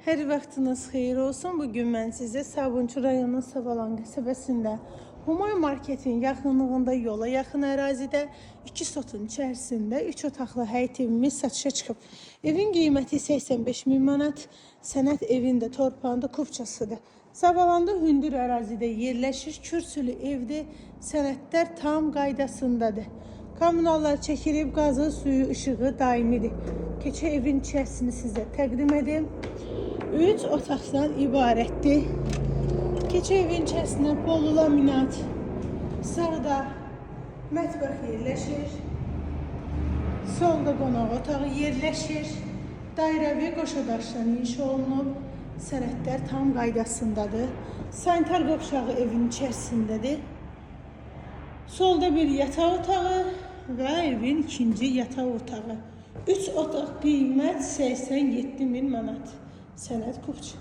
Hər vaxtınız xeyir olsun. Bugün mən sizə Sabunçu rayonunun Savalan qəsəbəsində Humay Marketin yaxınlığında yola yaxın ərazidə 2 sotun içərisində 3 otaqlı həyət evimiz satışa çıxıb. Evin qiyməti 85 min manat. Sənət evində torpağında kupçasıdır. Savalanda hündür ərazidə yerləşir. Kürsülü evdir. Sənədlər tam qaydasındadır. Kommunallar çəkilib, qazı, suyu, işığı daimidir. Keçə evin içərisini sizə təqdim edim. 3 otaqdan ibarətdir. Keçə evin içərisində polu laminat, sağda mətbəx yerləşir. Solda qonaq otağı yerləşir. Dairəvi qoşadaşdan inşa olunub. Sənədlər tam qaydasındadır. Sanitar qovşağı evin içərisindədir. Solda bir yataq otağı və evin ikinci yataq otağı. 3 otaq qiymət 87 min manat. Sənət kupçu.